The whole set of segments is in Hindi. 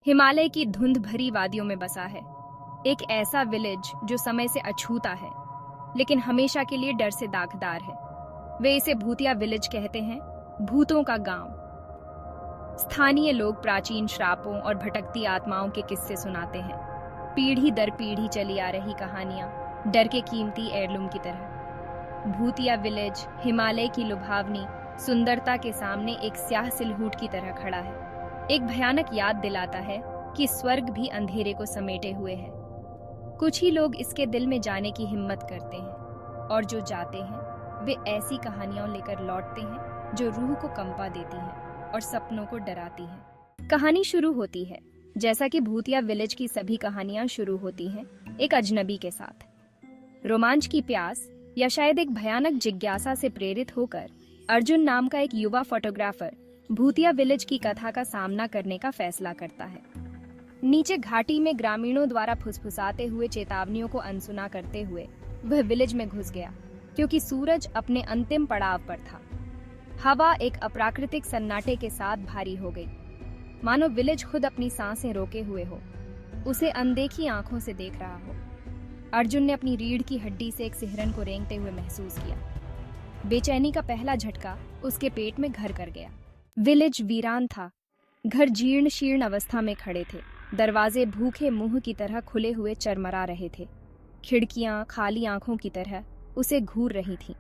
हिमालय की धुंध भरी वादियों में बसा है एक ऐसा विलेज जो समय से अछूता है, लेकिन हमेशा के लिए डर से दागदार है। वे इसे भूतिया विलेज कहते हैं, भूतों का गांव। स्थानीय लोग प्राचीन श्रापों और भटकती आत्माओं के किस्से सुनाते हैं। पीढ़ी दर पीढ़ी चली आ रही कहानियां, डर के कीमती हेirloom की तरह। भूतिया विलेज हिमालय की लुभावनी सुंदरता के सामने एक स्याह सिलहूट की तरह खड़ा है। एक भयानक याद दिलाता है कि स्वर्ग भी अंधेरे को समेटे हुए है। कुछ ही लोग इसके दिल में जाने की हिम्मत करते हैं, और जो जाते हैं वे ऐसी कहानियां लेकर लौटते हैं जो रूह को कंपा देती हैं और सपनों को डराती हैं। कहानी शुरू होती है जैसा कि भूतिया विलेज की सभी कहानियां शुरू होती हैं, एक अजनबी के साथ। रोमांच की प्यास या शायद एक भयानक जिज्ञासा से प्रेरित होकर अर्जुन नाम का एक युवा फोटोग्राफर भूतिया विलेज की कथा का सामना करने का फैसला करता है। नीचे घाटी में ग्रामीणों द्वारा फुसफुसाते हुए चेतावनियों को अनसुना करते हुए वह विलेज में घुस गया, क्योंकि सूरज अपने अंतिम पड़ाव पर था। हवा एक अप्राकृतिक सन्नाटे के साथ भारी हो गई, मानो विलेज खुद अपनी सांसें रोके हुए हो, उसे अनदेखी आंखों से देख रहा हो। अर्जुन ने अपनी रीढ़ की हड्डी से एक सिहरन को रेंगते हुए महसूस किया। बेचैनी का पहला झटका उसके पेट में घर कर गया। विलेज वीरान था। घर जीर्ण शीर्ण अवस्था में खड़े थे। दरवाजे भूखे मुंह की तरह खुले हुए चरमरा रहे थे। खिड़कियां खाली आंखों की तरह उसे घूर रही थीं।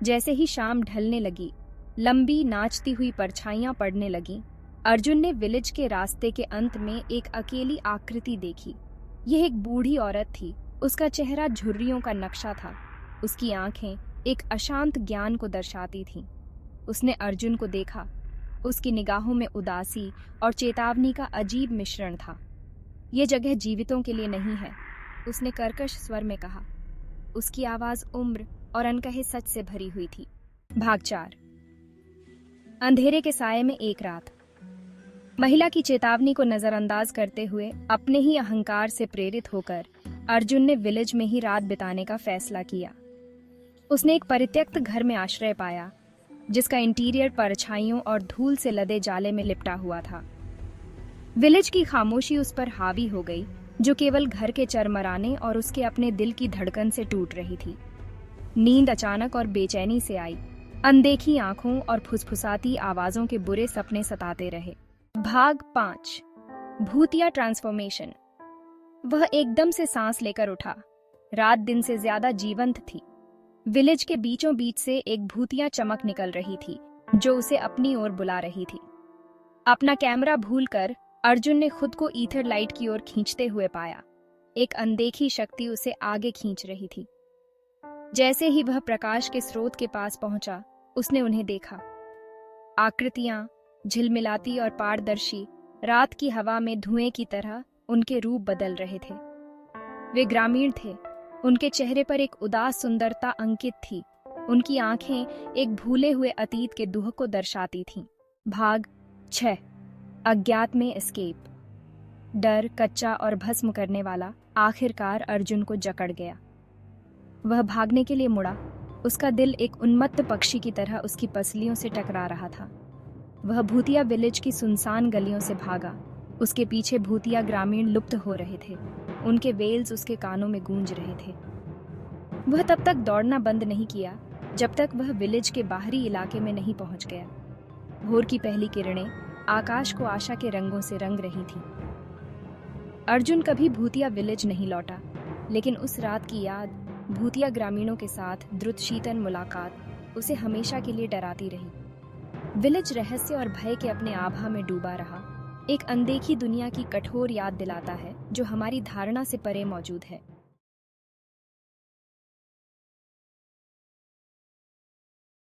जैसे ही शाम ढलने लगी, लंबी नाचती हुई परछाइयां पड़ने लगीं। अर्जुन ने विलेज के रास्ते के अंत में एक अकेली आकृति देखी। यह एक बूढ़ी औरत थी। उसका चेहरा झुर्रियों का नक्शा था। उसकी आंखें एक अशांत ज्ञान को दर्शाती थीं। उसने अर्जुन को देखा। उसकी निगाहों में उदासी और चेतावनी का अजीब मिश्रण था। यह जगह जीवितों के लिए नहीं है, उसने कर्कश स्वर में कहा। उसकी आवाज उम्र और अनकहे सच से भरी हुई थी। भाग 4। अंधेरे के साये में एक रात। महिला की चेतावनी को नजरअंदाज करते हुए अपने ही अहंकार से प्रेरित होकर अर्जुन ने विलेज में ही रात बिताने का फैसला किया। उसने एक परित्यक्त घर में आश्रय पाया, जिसका इंटीरियर परछाइयों और धूल से लदे जाले में लिपटा हुआ था। विलेज की खामोशी उस पर हावी हो गई, जो केवल घर के चरमराने और उसके अपने दिल की धड़कन से टूट रही थी। नींद अचानक और बेचैनी से आई। अनदेखी आंखों और फुसफुसाती आवाजों के बुरे सपने सताते रहे। भाग 5। भूतिया ट्रांसफॉर्मेशन। वह एकदम से सांस लेकर उठा। रात दिन से ज्यादा जीवंत थी। विलेज के बीचों बीच से एक भूतिया चमक निकल रही थी, जो उसे अपनी ओर बुला रही थी। अपना कैमरा भूलकर अर्जुन ने खुद को ईथर लाइट की ओर खींचते हुए पाया। एक अनदेखी शक्ति उसे आगे खींच रही थी। जैसे ही वह प्रकाश के स्रोत के पास पहुंचा, उसने उन्हें देखा। आकृतियां झिलमिलाती और पारदर्शी, रात की हवा में धुएं की तरह उनके रूप बदल रहे थे। वे ग्रामीण थे। उनके चेहरे पर एक उदास सुंदरता अंकित थी। उनकी आंखें एक भूले हुए अतीत के दुख को दर्शाती थीं। भाग 6। अज्ञात में एस्केप। डर कच्चा और भस्म करने वाला आखिरकार अर्जुन को जकड़ गया। वह भागने के लिए मुड़ा। उसका दिल एक उन्मत्त पक्षी की तरह उसकी पसलियों से टकरा रहा था। वह भूतिया विलेज की सुनसान गलियों से भागा। उसके पीछे भूतिया ग्रामीण लुप्त हो रहे थे। उनके वेल्स उसके कानों में गूंज रहे थे। वह तब तक दौड़ना बंद नहीं किया जब तक वह विलेज के बाहरी इलाके में नहीं पहुंच गया। भोर की पहली किरणें आकाश को आशा के रंगों से रंग रही थीं। अर्जुन कभी भूतिया विलेज नहीं लौटा, लेकिन उस रात की याद, भूतिया ग्रामीणों के साथ द्रुत शीतल मुलाकात उसे हमेशा के लिए डराती रही। विलेज रहस्य और भय के अपने आभा में डूबा रहा। एक अनदेखी दुनिया की कठोर याद दिलाता है, जो हमारी धारणा से परे मौजूद है।